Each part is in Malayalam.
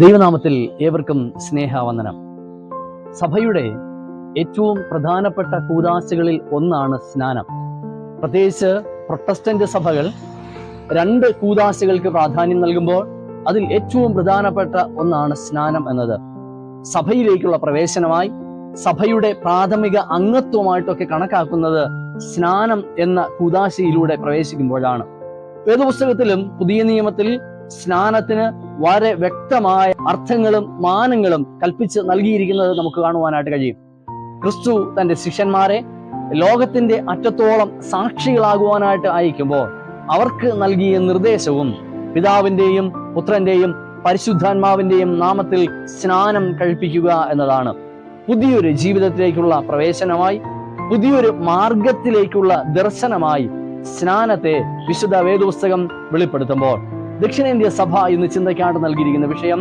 ദൈവനാമത്തിൽ ഏവർക്കും സ്നേഹവന്ദനം. സഭയുടെ ഏറ്റവും പ്രധാനപ്പെട്ട കൂദാശകളിൽ ഒന്നാണ് സ്നാനം. പ്രത്യേകിച്ച് പ്രൊട്ടസ്റ്റന്റ് സഭകൾ രണ്ട് കൂദാശകൾക്ക് പ്രാധാന്യം നൽകുമ്പോൾ അതിൽ ഏറ്റവും പ്രധാനപ്പെട്ട ഒന്നാണ് സ്നാനം എന്നത്. സഭയിലേക്കുള്ള പ്രവേശനമായി സഭയുടെ പ്രാഥമിക അംഗത്വമായിട്ടൊക്കെ കണക്കാക്കുന്നത് സ്നാനം എന്ന കൂദാശയിലൂടെ പ്രവേശിക്കുമ്പോഴാണ്. വേദപുസ്തകത്തിലും പുതിയ നിയമത്തിൽ സ്നാനത്തിന് വളരെ വ്യക്തമായ അർത്ഥങ്ങളും മാനങ്ങളും കൽപ്പിച്ച് നൽകിയിരിക്കുന്നത് നമുക്ക് കാണുവാനായിട്ട് കഴിയും. ക്രിസ്തു തന്റെ ശിഷ്യന്മാരെ ലോകത്തിന്റെ അറ്റത്തോളം സാക്ഷികളാകുവാനായിട്ട് അയക്കുമ്പോൾ അവർക്ക് നൽകിയ നിർദ്ദേശവും പിതാവിന്റെയും പുത്രന്റെയും പരിശുദ്ധാത്മാവിന്റെയും നാമത്തിൽ സ്നാനം കഴിപ്പിക്കുക എന്നതാണ്. പുതിയൊരു ജീവിതത്തിലേക്കുള്ള പ്രവേശനമായി, പുതിയൊരു മാർഗത്തിലേക്കുള്ള ദർശനമായി സ്നാനത്തെ വിശുദ്ധ വേദപുസ്തകം വെളിപ്പെടുത്തുമ്പോൾ ദക്ഷിണേന്ത്യ സഭ ഇന്ന് ചിന്തയ്ക്കായിട്ട് നൽകിയിരിക്കുന്ന വിഷയം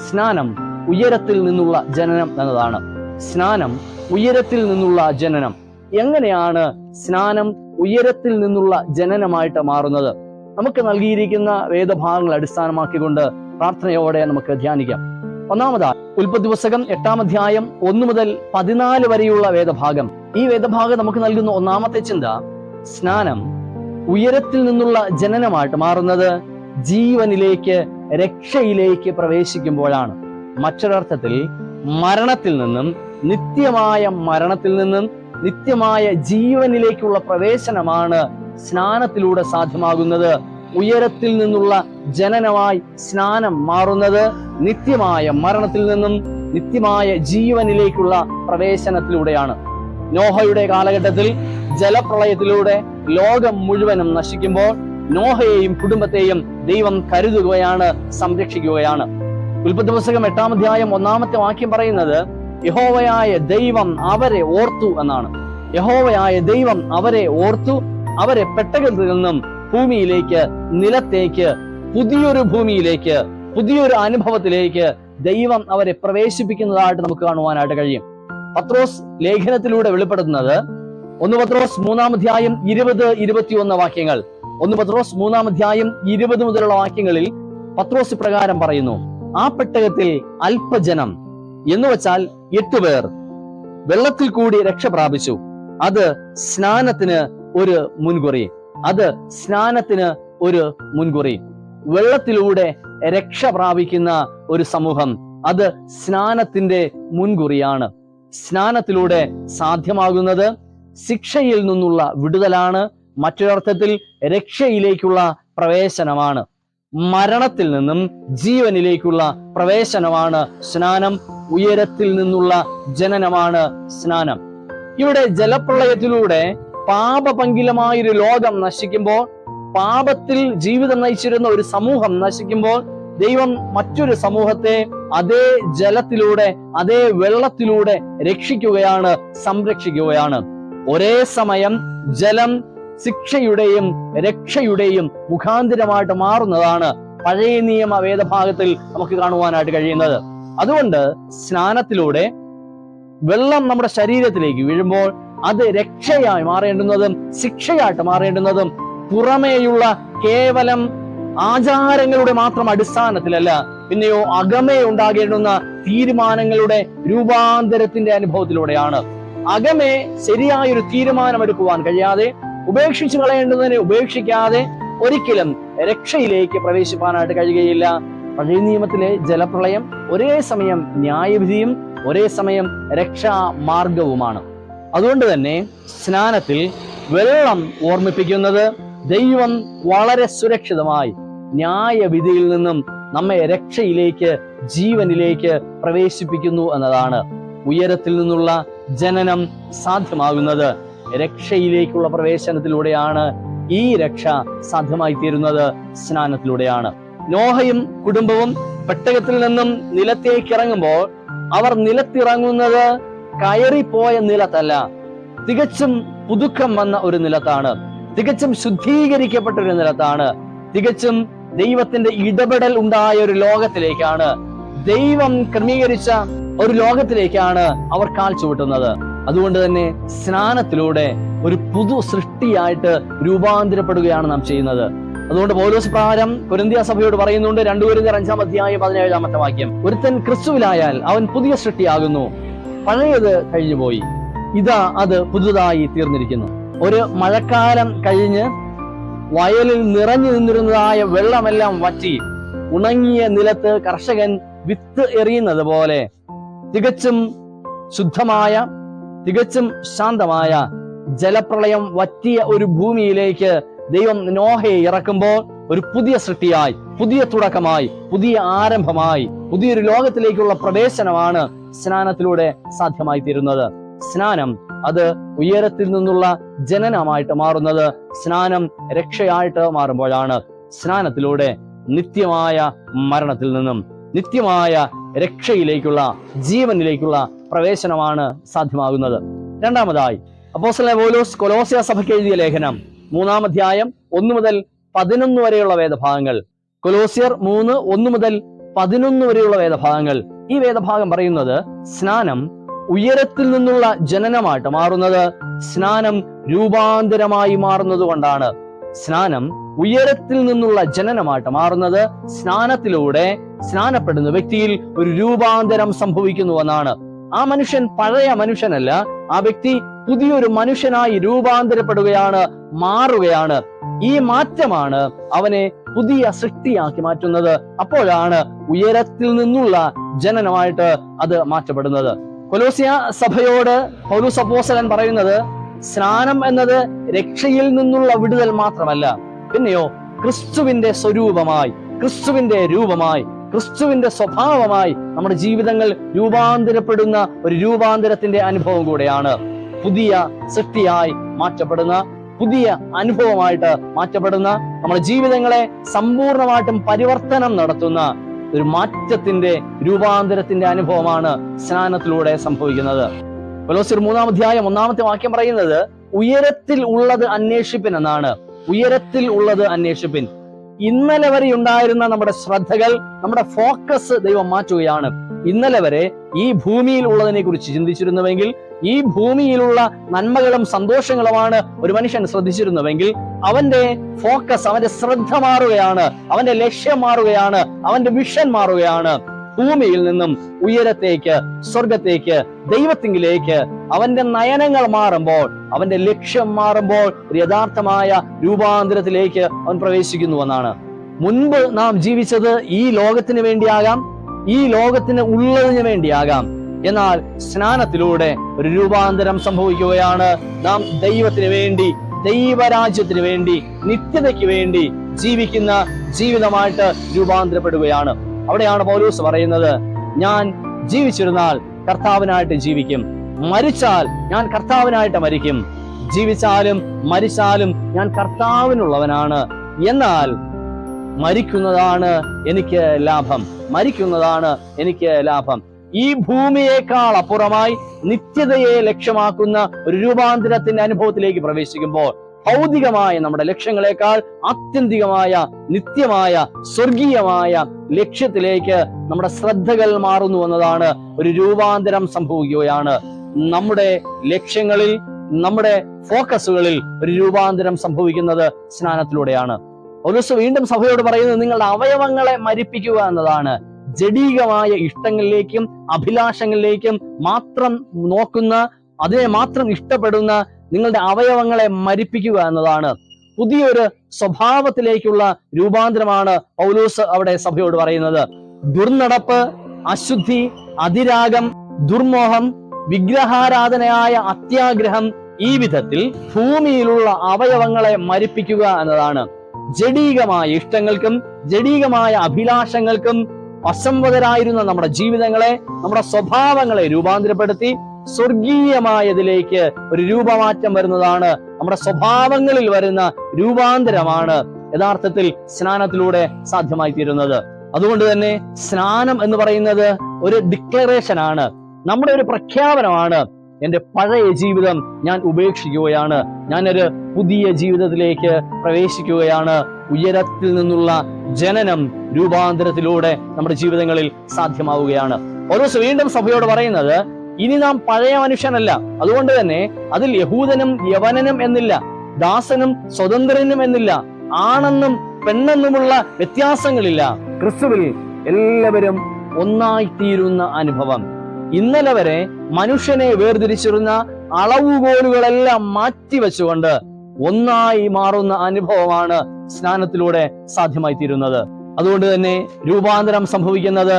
സ്നാനം ഉയരത്തിൽ നിന്നുള്ള ജനനം എന്നതാണ്. സ്നാനം ഉയരത്തിൽ നിന്നുള്ള ജനനം. എങ്ങനെയാണ് സ്നാനം ഉയരത്തിൽ നിന്നുള്ള ജനനമായിട്ട് മാറുന്നത്? നമുക്ക് നൽകിയിരിക്കുന്ന വേദഭാഗങ്ങൾ അടിസ്ഥാനമാക്കിക്കൊണ്ട് പ്രാർത്ഥനയോടെ നമുക്ക് ധ്യാനിക്കാം. ഒന്നാമതായി ഉൽപ്പത്തി പുസ്തകം 8-ാം അധ്യായം 1 മുതൽ 14 വരെയുള്ള വേദഭാഗം. ഈ വേദഭാഗം നമുക്ക് നൽകുന്ന ഒന്നാമത്തെ ചിന്ത, സ്നാനം ഉയരത്തിൽ നിന്നുള്ള ജനനമായിട്ട് മാറുന്നത് ജീവനിലേക്ക്, രക്ഷയിലേക്ക് പ്രവേശിക്കുമ്പോഴാണ്. മറ്റൊരർത്ഥത്തിൽ മരണത്തിൽ നിന്നും നിത്യമായ ജീവനിലേക്കുള്ള പ്രവേശനമാണ് സ്നാനത്തിലൂടെ സാധ്യമാകുന്നത്. ഉയരത്തിൽ നിന്നുള്ള ജനനമായി സ്നാനം മാറുന്നത് നിത്യമായ മരണത്തിൽ നിന്നും നിത്യമായ ജീവനിലേക്കുള്ള പ്രവേശനത്തിലൂടെയാണ്. നോഹയുടെ കാലഘട്ടത്തിൽ ജലപ്രളയത്തിലൂടെ ലോകം മുഴുവനും നശിക്കുമ്പോൾ നോഹയെയും കുടുംബത്തെയും ദൈവം കരുതുകയാണ്, സംരക്ഷിക്കുകയാണ്. ഉൽപ്പത്തി പുസ്തകം 8-ാം അധ്യായം 1-ാമത്തെ വാക്യം പറയുന്നത് യഹോവയായ ദൈവം അവരെ ഓർത്തു എന്നാണ്. യഹോവയായ ദൈവം അവരെ ഓർത്തു, അവരെ പെട്ടകത്തിൽ നിന്നും ഭൂമിയിലേക്ക്, നിലത്തേക്ക്, പുതിയൊരു ഭൂമിയിലേക്ക്, പുതിയൊരു അനുഭവത്തിലേക്ക് ദൈവം അവരെ പ്രവേശിപ്പിക്കുന്നതായിട്ട് നമുക്ക് കാണുവാനായിട്ട് കഴിയും. പത്രോസ് ലേഖനത്തിലൂടെ വെളിപ്പെടുത്തുന്നത് 1 പത്രോസ് 3-ാം അധ്യായം 20-21 വാക്യങ്ങൾ. 1 പത്രോസ് 3-ാം അധ്യായം 20 മുതലുള്ള വാക്യങ്ങളിൽ പത്രോസ് പ്രകാരം പറയുന്നു, ആ പെട്ടകത്തിൽ അല്പജനം എന്ന് വെച്ചാൽ 8 പേർ വെള്ളത്തിൽ കൂടി രക്ഷ പ്രാപിച്ചു. അത് സ്നാനത്തിന് ഒരു മുൻകുറി. വെള്ളത്തിലൂടെ രക്ഷ പ്രാപിക്കുന്ന ഒരു സമൂഹം, അത് സ്നാനത്തിന്റെ മുൻകുറിയാണ്. സ്നാനത്തിലൂടെ സാധ്യമാകുന്നത് ശിക്ഷയിൽ നിന്നുള്ള വിടുതലാണ്. മറ്റൊരർത്ഥത്തിൽ രക്ഷയിലേക്കുള്ള പ്രവേശനമാണ്. മരണത്തിൽ നിന്നും ജീവനിലേക്കുള്ള പ്രവേശനമാണ് സ്നാനം. ഉയരത്തിൽ നിന്നുള്ള ജനനമാണ് സ്നാനം. ഇവിടെ ജലപ്രളയത്തിലൂടെ പാപപങ്കിലമായൊരു ലോകം നശിക്കുമ്പോൾ, പാപത്തിൽ ജീവിതം നയിച്ചിരുന്ന ഒരു സമൂഹം നശിക്കുമ്പോൾ, ദൈവം മറ്റൊരു സമൂഹത്തെ അതേ ജലത്തിലൂടെ, അതേ വെള്ളത്തിലൂടെ രക്ഷിക്കുകയാണ്, സംരക്ഷിക്കുകയാണ്. ഒരേ സമയം ജലം ശിക്ഷയുടെയും രക്ഷയുടെയും മുഖാന്തരമായിട്ട് മാറുന്നതാണ് പഴയ നിയമ വേദഭാഗത്തിൽ നമുക്ക് കാണുവാനായിട്ട് കഴിയുന്നത്. അതുകൊണ്ട് സ്നാനത്തിലൂടെ വെള്ളം നമ്മുടെ ശരീരത്തിലേക്ക് വീഴുമ്പോൾ അത് രക്ഷയായി മാറേണ്ടുന്നതും ശിക്ഷയായിട്ട് മാറേണ്ടുന്നതും പുറമേയുള്ള കേവലം ആചാരങ്ങളുടെ മാത്രം അടിസ്ഥാനത്തിലല്ല, പിന്നെയോ അകമേ ഉണ്ടാകേണ്ടുന്ന തീരുമാനങ്ങളുടെ രൂപാന്തരത്തിന്റെ അനുഭവത്തിലൂടെയാണ്. അകമേ ശരിയായൊരു തീരുമാനമെടുക്കുവാൻ കഴിയാതെ, ഉപേക്ഷിച്ചു കളയേണ്ടതിനെ ഉപേക്ഷിക്കാതെ ഒരിക്കലും രക്ഷയിലേക്ക് പ്രവേശിപ്പാനായിട്ട് കഴിയുകയില്ല. പഴയ നിയമത്തിലെ ജലപ്രളയം ഒരേ സമയം ന്യായവിധിയും ഒരേ സമയം രക്ഷാ മാർഗവുമാണ്. അതുകൊണ്ട് തന്നെ സ്നാനത്തിൽ വെള്ളം ഓർമ്മിപ്പിക്കുന്നത് ദൈവം വളരെ സുരക്ഷിതമായി ന്യായവിധിയിൽ നിന്നും നമ്മെ രക്ഷയിലേക്ക്, ജീവനിലേക്ക് പ്രവേശിപ്പിക്കുന്നു എന്നതാണ്. ഉയരത്തിൽ നിന്നുള്ള ജനനം സാധ്യമാകുന്നത് രക്ഷയിലേക്കുള്ള പ്രവേശനത്തിലൂടെയാണ്. ഈ രക്ഷ സാധ്യമായി തീരുന്നത് സ്നാനത്തിലൂടെയാണ്. നോഹയും കുടുംബവും പെട്ടകത്തിൽ നിന്നും നിലത്തേക്ക് ഇറങ്ങുമ്പോൾ അവർ നിലത്തിറങ്ങുന്നത് കയറിപ്പോയ നിലത്തല്ല, തികച്ചും പുതുക്കം വന്ന ഒരു നിലത്താണ്, തികച്ചും ശുദ്ധീകരിക്കപ്പെട്ട ഒരു നിലത്താണ്, തികച്ചും ദൈവത്തിന്റെ ഇടപെടൽ ഉണ്ടായ ഒരു ലോകത്തിലേക്കാണ്, ദൈവം ക്രമീകരിച്ച ഒരു ലോകത്തിലേക്കാണ് അവർ കാൽ ചുവട്ടുന്നത്. അതുകൊണ്ട് തന്നെ സ്നാനത്തിലൂടെ ഒരു പുതു സൃഷ്ടിയായിട്ട് രൂപാന്തരപ്പെടുകയാണ് നാം ചെയ്യുന്നത്. അതുകൊണ്ട് പൗലോസ് പ്രകാരം കൊരിന്ത്യ സഭയോട് പറയുന്നുണ്ട്, 2 കൊരിന്ത്യർ 5:17 വാക്യം, ഒരുത്തൻ ക്രിസ്തുവിലായാൽ അവൻ പുതിയ സൃഷ്ടിയാകുന്നു, പഴയത് കഴിഞ്ഞുപോയി, ഇതാ അത് പുതുതായി തീർന്നിരിക്കുന്നു. ഒരു മഴക്കാലം കഴിഞ്ഞ് വയലിൽ നിറഞ്ഞു നിന്നിരുന്നതായ വെള്ളമെല്ലാം വറ്റി ഉണങ്ങിയ നിലത്ത് കർഷകൻ വിത്ത് എറിയുന്നത് പോലെ തികച്ചും ശുദ്ധമായ, തികച്ചും ശാന്തമായ ജലപ്രളയം വറ്റിയ ഒരു ഭൂമിയിലേക്ക് ദൈവം നോഹയെ ഇറക്കുമ്പോൾ ഒരു പുതിയ സൃഷ്ടിയായി, പുതിയ തുടക്കമായി, പുതിയ ആരംഭമായി, പുതിയൊരു ലോകത്തിലേക്കുള്ള പ്രവേശനമാണ് സ്നാനത്തിലൂടെ സാധ്യമായി തീരുന്നത്. സ്നാനം അത് ഉയരത്തിൽ നിന്നുള്ള ജനനമായിട്ട് മാറുന്നത് സ്നാനം രക്ഷയായിട്ട് മാറുമ്പോഴാണ്. സ്നാനത്തിലൂടെ നിത്യമായ മരണത്തിൽ നിന്നും നിത്യമായ രക്ഷയിലേക്കുള്ള, ജീവനിലേക്കുള്ള പ്രവേശനമാണ് സാധ്യമാകുന്നത്. രണ്ടാമതായി അപ്പോസ്തലനായ പൗലോസ് കൊലോസ്യ സഭയ്ക്ക് എഴുതിയ ലേഖനം 3-ാം അധ്യായം 1 മുതൽ 11 വരെയുള്ള വേദഭാഗങ്ങൾ. കൊലോസ്യർ 3, 1 മുതൽ 11 വരെയുള്ള വേദഭാഗങ്ങൾ. ഈ വേദഭാഗം പറയുന്നത് സ്നാനം ഉയരത്തിൽ നിന്നുള്ള ജനനമായിട്ട് മാറുന്നത് സ്നാനം രൂപാന്തരമായി മാറുന്നത് കൊണ്ടാണ്. സ്നാനം ഉയരത്തിൽ നിന്നുള്ള ജനനമായിട്ട് മാറുന്നത് സ്നാനത്തിലൂടെ സ്നാനപ്പെടുന്ന വ്യക്തിയിൽ ഒരു രൂപാന്തരം സംഭവിക്കുന്നുവെന്നാണ്. ആ മനുഷ്യൻ പഴയ മനുഷ്യനല്ല, ആ വ്യക്തി പുതിയൊരു മനുഷ്യനായി രൂപാന്തരപ്പെടുകയാണ്, മാറുകയാണ്. ഈ മാറ്റമാണ് അവനെ പുതിയ സൃഷ്ടിയാക്കി മാറ്റുന്നത്. അപ്പോഴാണ് ഉയരത്തിൽ നിന്നുള്ള ജനനമായിട്ട് അത് മാറ്റപ്പെടുന്നത്. കൊലോസ്യ സഭയോട് പൗലോസ് അപ്പോസ്തലൻ പറയുന്നത് സ്നാനം എന്നത് രക്ഷയിൽ നിന്നുള്ള വിടുതൽ മാത്രമല്ല, പിന്നെയോ ക്രിസ്തുവിന്റെ സ്വരൂപമായി, ക്രിസ്തുവിന്റെ രൂപമായി, ക്രിസ്തുവിന്റെ സ്വഭാവമായി നമ്മുടെ ജീവിതങ്ങൾ രൂപാന്തരപ്പെടുന്ന ഒരു രൂപാന്തരത്തിന്റെ അനുഭവം കൂടെയാണ്. പുതിയ സൃഷ്ടിയായി മാറ്റപ്പെടുന്ന, പുതിയ അനുഭവമായിട്ട് മാറ്റപ്പെടുന്ന, നമ്മുടെ ജീവിതങ്ങളെ സമ്പൂർണമായിട്ടും പരിവർത്തനം നടത്തുന്ന ഒരു മാറ്റത്തിന്റെ, രൂപാന്തരത്തിന്റെ അനുഭവമാണ് സ്നാനത്തിലൂടെ സംഭവിക്കുന്നത്. കൊലോസ്യർ 3-ാം അധ്യായം 1-ാമത്തെ വാക്യം പറയുന്നത് ഉയരത്തിൽ ഉള്ളത് അന്വേഷിപ്പിൻ എന്നാണ്. ഉയരത്തിൽ ഉള്ളത് അന്വേഷിപ്പിൻ. ഇന്നലെ വരെ ഉണ്ടായിരുന്ന നമ്മുടെ ശ്രദ്ധകൾ, നമ്മുടെ ഫോക്കസ് ദൈവം മാറ്റുകയാണ്. ഇന്നലെ വരെ ഈ ഭൂമിയിൽ ഉള്ളതിനെ കുറിച്ച് ചിന്തിച്ചിരുന്നുവെങ്കിൽ, ഈ ഭൂമിയിലുള്ള നന്മകളും സന്തോഷങ്ങളുമാണ് ഒരു മനുഷ്യൻ ശ്രദ്ധിച്ചിരുന്നുവെങ്കിൽ, അവന്റെ ഫോക്കസ്, അവന്റെ ശ്രദ്ധ മാറുകയാണ്, അവന്റെ ലക്ഷ്യം മാറുകയാണ്, അവന്റെ വിഷൻ മാറുകയാണ്. ഭൂമിയിൽ നിന്നും ഉയരത്തേക്ക്, സ്വർഗത്തേക്ക്, ദൈവത്തിങ്കിലേക്ക് അവന്റെ നയനങ്ങൾ മാറുമ്പോൾ, അവന്റെ ലക്ഷ്യം മാറുമ്പോൾ യഥാർത്ഥമായ രൂപാന്തരത്തിലേക്ക് അവൻ പ്രവേശിക്കുന്നുവെന്നാണ്. മുൻപ് നാം ജീവിച്ചത് ഈ ലോകത്തിന് വേണ്ടിയാകാം, ഈ ലോകത്തിന് ഉള്ളതിന് വേണ്ടിയാകാം. എന്നാൽ സ്നാനത്തിലൂടെ ഒരു രൂപാന്തരം സംഭവിക്കുകയാണ്. നാം ദൈവത്തിന് വേണ്ടി, ദൈവരാജ്യത്തിന് വേണ്ടി, നിത്യതയ്ക്ക് വേണ്ടി ജീവിക്കുന്ന ജീവിതമായിട്ട് രൂപാന്തരപ്പെടുകയാണ്. അവിടെയാണ് പൗലോസ് പറയുന്നത്, ഞാൻ ജീവിച്ചിരുന്നാൽ കർത്താവിനായിട്ട് ജീവിക്കും, മരിച്ചാൽ ഞാൻ കർത്താവിനായിട്ട് മരിക്കും. ജീവിച്ചാലും മരിച്ചാലും ഞാൻ കർത്താവിനുള്ളവനാണ്. എന്നാൽ മരിക്കുന്നതാണ് എനിക്ക് ലാഭം, മരിക്കുന്നതാണ് എനിക്ക് ലാഭം. ഈ ഭൂമിയേക്കാൾ അപ്പുറമായി നിത്യതയെ ലക്ഷ്യമാക്കുന്ന ഒരു രൂപാന്തരത്തിന്റെ അനുഭവത്തിലേക്ക് പ്രവേശിക്കുമ്പോൾ ഭൗതികമായ നമ്മുടെ ലക്ഷ്യങ്ങളെക്കാൾ ആത്യന്തികമായ, നിത്യമായ, സ്വർഗീയമായ ലക്ഷ്യത്തിലേക്ക് നമ്മുടെ ശ്രദ്ധകൾ മാറുന്നു എന്നതാണ്. ഒരു രൂപാന്തരം സംഭവിക്കുകയാണ്. നമ്മുടെ ലക്ഷ്യങ്ങളിൽ, നമ്മുടെ ഫോക്കസുകളിൽ ഒരു രൂപാന്തരം സംഭവിക്കുന്നത് സ്നാനത്തിലൂടെയാണ്. പൗലോസ് വീണ്ടും സഭയോട് പറയുന്നത് നിങ്ങളുടെ അവയവങ്ങളെ മരിപ്പിക്കുക എന്നതാണ്. ജഡീകമായ ഇഷ്ടങ്ങളിലേക്കും അഭിലാഷങ്ങളിലേക്കും മാത്രം നോക്കുന്ന, അതിനെ മാത്രം ഇഷ്ടപ്പെടുന്ന നിങ്ങളുടെ അവയവങ്ങളെ മരിപ്പിക്കുക എന്നതാണ്. പുതിയൊരു സ്വഭാവത്തിലേക്കുള്ള രൂപാന്തരമാണ് പൗലോസ് അവിടെ സഭയോട് പറയുന്നത്. ദുർനടപ്പ്, അശുദ്ധി, അതിരാഗം, ദുർമോഹം, വിഗ്രഹാരാധനയായ അത്യാഗ്രഹം, ഈ വിധത്തിൽ ഭൂമിയിലുള്ള അവയവങ്ങളെ മരിപ്പിക്കുക എന്നതാണ്. ജഡീകമായ ഇഷ്ടങ്ങൾക്കും ജഡീകമായ അഭിലാഷങ്ങൾക്കും അസംവദരായിരുന്ന നമ്മുടെ ജീവിതങ്ങളെ, നമ്മുടെ സ്വഭാവങ്ങളെ രൂപാന്തരപ്പെടുത്തി സ്വർഗീയമായതിലേക്ക് ഒരു രൂപമാറ്റം വരുന്നതാണ്. നമ്മുടെ സ്വഭാവങ്ങളിൽ വരുന്ന രൂപാന്തരമാണ് യഥാർത്ഥത്തിൽ സ്നാനത്തിലൂടെ സാധ്യമായി തീരുന്നത്. അതുകൊണ്ട് തന്നെ സ്നാനം എന്ന് പറയുന്നത് ഒരു ഡിക്ലറേഷൻ ആണ്, നമ്മുടെ ഒരു പ്രഖ്യാപനമാണ്. എന്റെ പഴയ ജീവിതം ഞാൻ ഉപേക്ഷിക്കുകയാണ്, ഞാനൊരു പുതിയ ജീവിതത്തിലേക്ക് പ്രവേശിക്കുകയാണ്. ഉയരത്തിൽ നിന്നുള്ള ജനനം രൂപാന്തരത്തിലൂടെ നമ്മുടെ ജീവിതങ്ങളിൽ സാധ്യമാവുകയാണ്. പൗലോസ് വീണ്ടും സഭയോട് പറയുന്നത് ഇനി നാം പഴയ മനുഷ്യനല്ല. അതുകൊണ്ട് തന്നെ അതിൽ യഹൂദനും യവനനും എന്നില്ല, ദാസനും സ്വതന്ത്രനും എന്നില്ല, ആണെന്നും പെണ്ണെന്നുമുള്ള വ്യത്യാസങ്ങളില്ല. ക്രിസ്തുവിൽ എല്ലാവരും ഒന്നായിത്തീരുന്ന അനുഭവം. ഇന്നലെ വരെ മനുഷ്യനെ വേർതിരിച്ചിരുന്ന അളവുകോലുകളെല്ലാം മാറ്റിവെച്ചുകൊണ്ട് ഒന്നായി മാറുന്ന അനുഭവമാണ് സ്നാനത്തിലൂടെ സാധ്യമായി തീരുന്നത്. അതുകൊണ്ട് തന്നെ രൂപാന്തരം സംഭവിക്കുന്നത്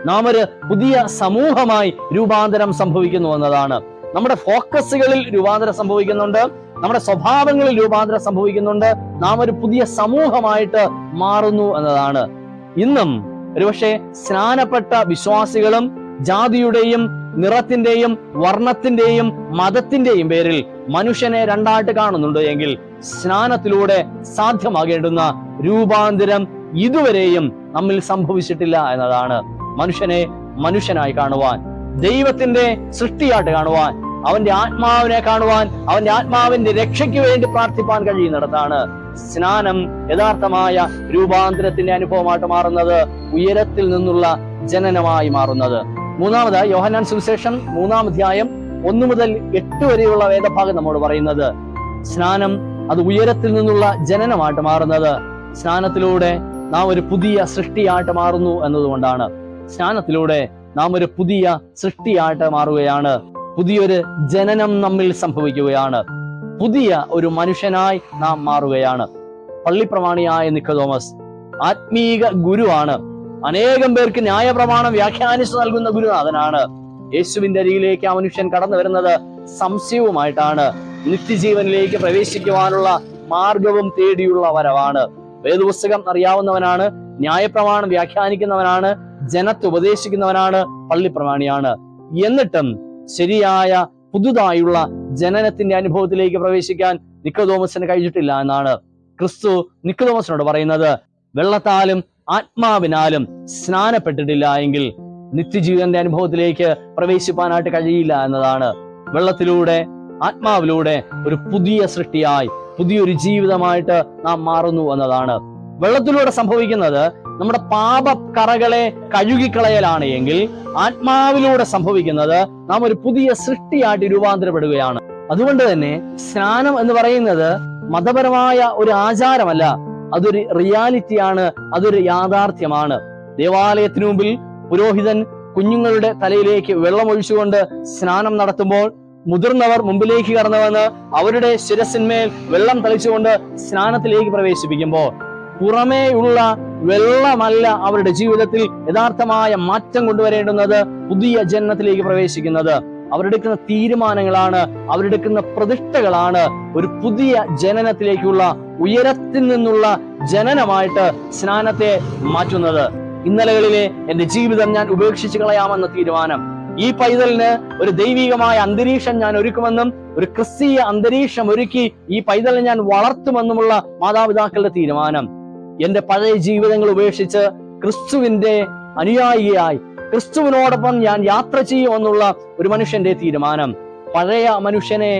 നാം ഒരു പുതിയ സമൂഹമായി രൂപാന്തരം സംഭവിക്കുന്നു എന്നതാണ്. നമ്മുടെ ഫോക്കസുകളിൽ രൂപാന്തരം സംഭവിക്കുന്നുണ്ട്, നമ്മുടെ സ്വഭാവങ്ങളിൽ രൂപാന്തരം സംഭവിക്കുന്നുണ്ട്, നാം ഒരു പുതിയ സമൂഹമായിട്ട് മാറുന്നു എന്നതാണ്. ഇന്നും ഒരുപക്ഷെ സ്നാനപ്പെട്ട വിശ്വാസികളും ജാതിയുടെയും നിറത്തിന്റെയും വർണ്ണത്തിന്റെയും മതത്തിന്റെയും പേരിൽ മനുഷ്യനെ രണ്ടായിട്ട് കാണുന്നുണ്ട് എങ്കിൽ സ്നാനത്തിലൂടെ സാധ്യമാകേണ്ടുന്ന രൂപാന്തരം ഇതുവരെയും നമ്മിൽ സംഭവിച്ചിട്ടില്ല എന്നതാണ്. മനുഷ്യനെ മനുഷ്യനായി കാണുവാൻ, ദൈവത്തിന്റെ സൃഷ്ടിയായിട്ട് കാണുവാൻ, അവന്റെ ആത്മാവിനെ കാണുവാൻ, അവന്റെ ആത്മാവിന്റെ രക്ഷയ്ക്ക് വേണ്ടി പ്രാർത്ഥിപ്പാൻ കഴിയുന്നിടത്താണ് സ്നാനം യഥാർത്ഥമായ രൂപാന്തരത്തിന്റെ അനുഭവമായിട്ട് മാറുന്നത്, ഉയരത്തിൽ നിന്നുള്ള ജനനമായി മാറുന്നത്. മൂന്നാമത് യോഹന്നാൻ സുവിശേഷം 3-ാം അധ്യായം 1 മുതൽ 8 വരെയുള്ള വേദഭാഗം നമ്മോട് പറയുന്നത് സ്നാനം അത് ഉയരത്തിൽ നിന്നുള്ള ജനനമായിട്ട് മാറുന്നത് സ്നാനത്തിലൂടെ നാം ഒരു പുതിയ സൃഷ്ടിയായിട്ട് മാറുന്നു എന്നതുകൊണ്ടാണ്. സ്നാനത്തിലൂടെ നാം ഒരു പുതിയ സൃഷ്ടിയായിട്ട് മാറുകയാണ്. പുതിയൊരു ജനനം നമ്മിൽ സംഭവിക്കുകയാണ്. പുതിയ ഒരു മനുഷ്യനായി നാം മാറുകയാണ്. പള്ളിപ്രമാണിയായ നിക്കോദോമസ് ആത്മീക ഗുരുവാണ്. അനേകം പേർക്ക് ന്യായപ്രമാണം വ്യാഖ്യാനിച്ചു നൽകുന്ന ഗുരുനാഥനാണ്. യേശുവിന്റെ അരികിലേക്ക് ആ മനുഷ്യൻ കടന്നു വരുന്നത് സംശയവുമായിട്ടാണ്. നിത്യജീവനിലേക്ക് പ്രവേശിക്കുവാനുള്ള മാർഗവും തേടിയുള്ള വരവാണ്. വേദപുസ്തകം അറിയാവുന്നവനാണ്, ന്യായപ്രമാണം വ്യാഖ്യാനിക്കുന്നവനാണ്, ജനത്തെ ഉപദേശിക്കുന്നവനാണ്, പള്ളിപ്രമാണിയാണ്. എന്നിട്ടും ശരിയായ പുതുതായുള്ള ജനനത്തിന്റെ അനുഭവത്തിലേക്ക് പ്രവേശിക്കാൻ നിക്കോദോമസിന് കഴിഞ്ഞിട്ടില്ല എന്നാണ് ക്രിസ്തു നിക്കോദോമസിനോട് പറയുന്നത്. വെള്ളത്താലും ആത്മാവിനാലും സ്നാനപ്പെട്ടിട്ടില്ല എങ്കിൽ നിത്യജീവന്റെ അനുഭവത്തിലേക്ക് പ്രവേശിപ്പാനായിട്ട് കഴിയില്ല എന്നതാണ്. വെള്ളത്തിലൂടെ ആത്മാവിലൂടെ ഒരു പുതിയ സൃഷ്ടിയായി പുതിയൊരു ജീവിതമായിട്ട് നാം മാറുന്നു എന്നതാണ്. വെള്ളത്തിലൂടെ സംഭവിക്കുന്നത് നമ്മുടെ പാപക്കറകളെ കഴുകിക്കളയലാണ് എങ്കിൽ ആത്മാവിലൂടെ സംഭവിക്കുന്നത് നാം ഒരു പുതിയ സൃഷ്ടിയായിട്ട് രൂപാന്തരപ്പെടുകയാണ്. അതുകൊണ്ട് തന്നെ സ്നാനം എന്ന് പറയുന്നത് മതപരമായ ഒരു ആചാരമല്ല, അതൊരു റിയാലിറ്റിയാണ്, അതൊരു യാഥാർത്ഥ്യമാണ്. ദേവാലയത്തിനു മുമ്പിൽ പുരോഹിതൻ കുഞ്ഞുങ്ങളുടെ തലയിലേക്ക് വെള്ളമൊഴിച്ചുകൊണ്ട് സ്നാനം നടത്തുമ്പോൾ മുതിർന്നവർ മുമ്പിലേക്ക് കടന്നു വന്ന് അവരുടെ ശിരസിന്മേൽ വെള്ളം തളിച്ചുകൊണ്ട് സ്നാനത്തിലേക്ക് പ്രവേശിപ്പിക്കുമ്പോൾ പുറമേയുള്ള വെള്ളമല്ല അവരുടെ ജീവിതത്തിൽ യഥാർത്ഥമായ മാറ്റം കൊണ്ടുവരേണ്ടുന്നത്, പുതിയ ജന്മത്തിലേക്ക് പ്രവേശിക്കുന്നത്. അവരെടുക്കുന്ന തീരുമാനങ്ങളാണ്, അവരെടുക്കുന്ന പ്രതിഷ്ഠകളാണ് ഒരു പുതിയ ജനനത്തിലേക്കുള്ള ഉയരത്തിൽ നിന്നുള്ള ജനനമായിട്ട് സ്നാനത്തെ മാറ്റുന്നത്. ഇന്നലകളിലെ എന്റെ ജീവിതം ഞാൻ ഉപേക്ഷിച്ച് കളയാമെന്ന തീരുമാനം, ഈ പൈതലിന് ഒരു ദൈവികമായ അന്തരീക്ഷം ഞാൻ ഒരുക്കുമെന്നും ഒരു ക്രിസ്തീയ അന്തരീക്ഷം ഒരുക്കി ഈ പൈതലിനെ ഞാൻ വളർത്തുമെന്നുമുള്ള മാതാപിതാക്കളുടെ തീരുമാനം, എന്റെ പഴയ ജീവിതങ്ങൾ ഉപേക്ഷിച്ച് ക്രിസ്തുവിന്റെ അനുയായിയായി ക്രിസ്തുവിനോടൊപ്പം ഞാൻ യാത്ര ചെയ്യുമെന്നുള്ള ഒരു മനുഷ്യന്റെ തീരുമാനം, പഴയ മനുഷ്യനെ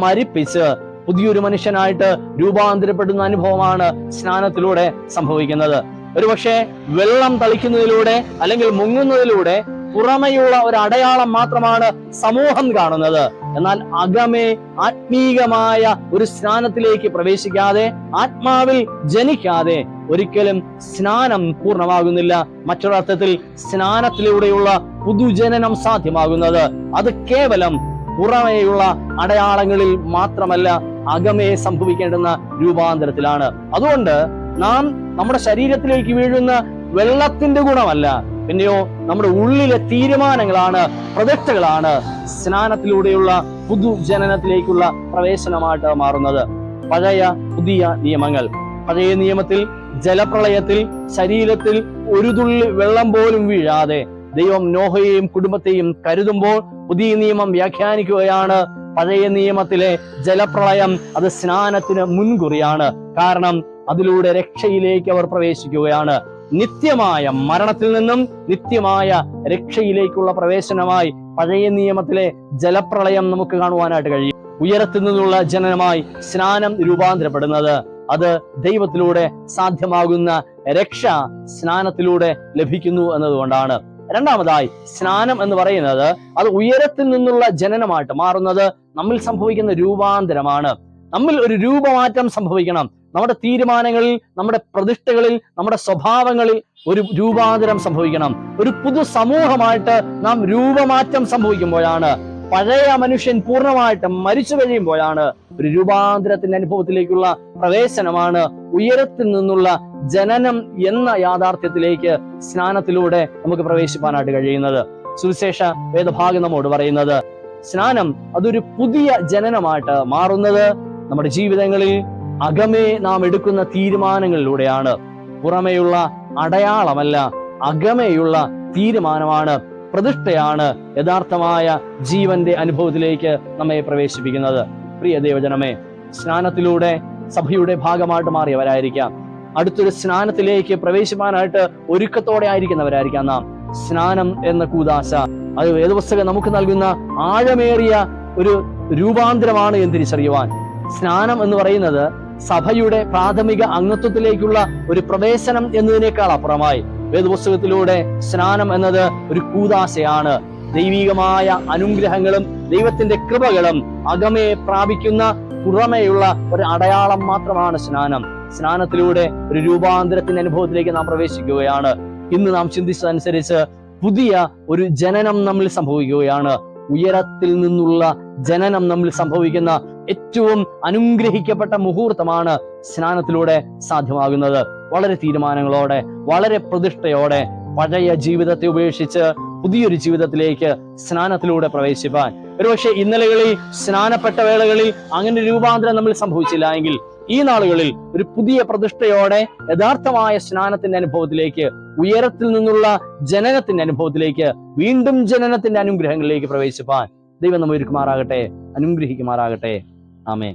മരിപ്പിച്ച് പുതിയൊരു മനുഷ്യനായിട്ട് രൂപാന്തരപ്പെടുന്ന അനുഭവമാണ് സ്നാനത്തിലൂടെ സംഭവിക്കുന്നത്. ഒരുപക്ഷെ വെള്ളം തളിക്കുന്നതിലൂടെ അല്ലെങ്കിൽ മുങ്ങുന്നതിലൂടെ പുറമെയുള്ള ഒരു അടയാളം മാത്രമാണ് സമൂഹം കാണുന്നത്. എന്നാൽ അകമേ ആത്മീകമായ ഒരു സ്നാനത്തിലേക്ക് പ്രവേശിക്കാതെ, ആത്മാവിൽ ജനിക്കാതെ ഒരിക്കലും സ്നാനം പൂർണ്ണമാകുന്നില്ല. മറ്റൊരർത്ഥത്തിൽ സ്നാനത്തിലൂടെയുള്ള പുതുജനനം സാധ്യമാകുന്നത് അത് കേവലം പുറമേയുള്ള അടയാളങ്ങളിൽ മാത്രമല്ല, അകമേ സംഭവിക്കേണ്ടുന്ന രൂപാന്തരത്തിലാണ്. അതുകൊണ്ട് നാം നമ്മുടെ ശരീരത്തിലേക്ക് വീഴുന്ന വെള്ളത്തിന്റെ ഗുണമല്ല, പിന്നെയോ നമ്മുടെ ഉള്ളിലെ തീരുമാനങ്ങളാണ്, പ്രതിഷ്ഠകളാണ് സ്നാനത്തിലൂടെയുള്ള പുതുജനനത്തിലേക്കുള്ള പ്രവേശനമായിട്ട് മാറുന്നത്. പഴയ പുതിയ നിയമങ്ങൾ, പഴയ നിയമത്തിൽ ജലപ്രളയത്തിൽ ശരീരത്തിൽ ഒരു തുള്ളി വെള്ളം പോലും വീഴാതെ ദൈവം നോഹയെയും കുടുംബത്തെയും കരുതുമ്പോൾ പുതിയ നിയമം വ്യാഖ്യാനിക്കുകയാണ്. പഴയ നിയമത്തിലെ ജലപ്രളയം അത് സ്നാനത്തിന് മുൻകുറിയാണ്. കാരണം അതിലൂടെ രക്ഷയിലേക്ക് അവർ പ്രവേശിക്കുകയാണ്. നിത്യമായ മരണത്തിൽ നിന്നും നിത്യമായ രക്ഷയിലേക്കുള്ള പ്രവേശനമായി പഴയ നിയമത്തിലെ ജലപ്രളയം നമുക്ക് കാണുവാനായിട്ട് കഴിയും. ഉയരത്തിൽ നിന്നുള്ള ജനനമായി സ്നാനം രൂപാന്തരപ്പെടുന്നത് അത് ദൈവത്തിലൂടെ സാധ്യമാകുന്ന രക്ഷ സ്നാനത്തിലൂടെ ലഭിക്കുന്നു എന്നതുകൊണ്ടാണ്. രണ്ടാമതായി സ്നാനം എന്ന് പറയുന്നത് അത് ഉയരത്തിൽ നിന്നുള്ള ജനനമായിട്ട് മാറുന്നത് നമ്മിൽ സംഭവിക്കുന്ന രൂപാന്തരമാണ്. നമ്മിൽ ഒരു രൂപമാറ്റം സംഭവിക്കണം. നമ്മുടെ തീരുമാനങ്ങളിൽ, നമ്മുടെ പ്രതിഷ്ഠകളിൽ, നമ്മുടെ സ്വഭാവങ്ങളിൽ ഒരു രൂപാന്തരം സംഭവിക്കണം. ഒരു പുതു സമൂഹമായിട്ട് നാം രൂപമാറ്റം സംഭവിക്കുമ്പോഴാണ്, പഴയ മനുഷ്യൻ പൂർണ്ണമായിട്ടും മരിച്ചു കഴിയുമ്പോഴാണ് ഒരു രൂപാന്തരത്തിന്റെ അനുഭവത്തിലേക്കുള്ള പ്രവേശനമാണ്, ഉയരത്തിൽ നിന്നുള്ള ജനനം എന്ന യാഥാർത്ഥ്യത്തിലേക്ക് സ്നാനത്തിലൂടെ നമുക്ക് പ്രവേശിപ്പാനായിട്ട് കഴിയുന്നത്. സുവിശേഷ വേദഭാഗം നമ്മോട് പറയുന്നത് സ്നാനം അതൊരു പുതിയ ജനനമായിട്ട് മാറുന്നത് നമ്മുടെ ജീവിതങ്ങളിൽ അകമേ നാം എടുക്കുന്ന തീരുമാനങ്ങളിലൂടെയാണ്. പുറമേയുള്ള അടയാളമല്ല, അകമേയുള്ള തീരുമാനമാണ്, പ്രതിഷ്ഠയാണ് യഥാർത്ഥമായ ജീവന്റെ അനുഭവത്തിലേക്ക് നമ്മെ പ്രവേശിപ്പിക്കുന്നത്. പ്രിയ ദൈവജനമേ, സ്നാനത്തിലൂടെ സഭയുടെ ഭാഗമായിട്ട് മാറിയവരായിരിക്കാം, അടുത്തൊരു സ്നാനത്തിലേക്ക് പ്രവേശിപ്പാനായിട്ട് ഒരുക്കത്തോടെ ആയിരിക്കുന്നവരായിരിക്കാം നാം. സ്നാനം എന്ന കൂദാശ അത് വേദപുസ്തകം നമുക്ക് നൽകുന്ന ആഴമേറിയ ഒരു രൂപാന്തരമാണ് എന്ന് തിരിച്ചറിയുവാൻ. സ്നാനം എന്ന് പറയുന്നത് സഭയുടെ പ്രാഥമിക അംഗത്വത്തിലേക്കുള്ള ഒരു പ്രവേശനം എന്നതിനേക്കാൾ അപ്പുറമായി വേദപുസ്തകത്തിലൂടെ സ്നാനം എന്നത് ഒരു കൂദാശയാണ്. ദൈവികമായ അനുഗ്രഹങ്ങളും ദൈവത്തിന്റെ കൃപകളും അകമേ പ്രാപിക്കുന്ന പുറമേയുള്ള ഒരു അടയാളം മാത്രമാണ് സ്നാനം. സ്നാനത്തിലൂടെ ഒരു രൂപാന്തരത്തിന്റെ അനുഭവത്തിലേക്ക് നാം പ്രവേശിക്കുകയാണ്. ഇന്ന് നാം ചിന്തിച്ചതനുസരിച്ച് പുതിയ ഒരു ജനനം നമ്മിൽ സംഭവിക്കുകയാണ്. ഉയരത്തിൽ നിന്നുള്ള ജനനം നമ്മിൽ സംഭവിക്കുന്ന ഏറ്റവും അനുഗ്രഹിക്കപ്പെട്ട മുഹൂർത്തമാണ് സ്നാനത്തിലൂടെ സാധ്യമാകുന്നത്. വളരെ തീരുമാനങ്ങളോടെ, വളരെ പ്രതിഷ്ഠയോടെ പഴയ ജീവിതത്തെ ഉപേക്ഷിച്ച് പുതിയൊരു ജീവിതത്തിലേക്ക് സ്നാനത്തിലൂടെ പ്രവേശിപ്പാൻ. ഒരുപക്ഷെ ഇന്നലകളിൽ സ്നാനപ്പെട്ട വേളകളിൽ അങ്ങനെ രൂപാന്തരം നമ്മൾ സംഭവിച്ചില്ല എങ്കിൽ ഈ നാളുകളിൽ ഒരു പുതിയ പ്രതിഷ്ഠയോടെ യഥാർത്ഥമായ സ്നാനത്തിന്റെ അനുഭവത്തിലേക്ക്, ഉയരത്തിൽ നിന്നുള്ള ജനനത്തിന്റെ അനുഭവത്തിലേക്ക്, വീണ്ടും ജനനത്തിന്റെ അനുഗ്രഹങ്ങളിലേക്ക് പ്രവേശിപ്പാൻ ദൈവം നമ്മെ ഒരുക്കുമാറാകട്ടെ, അനുഗ്രഹിക്കുമാറാകട്ടെ. ആമേൻ.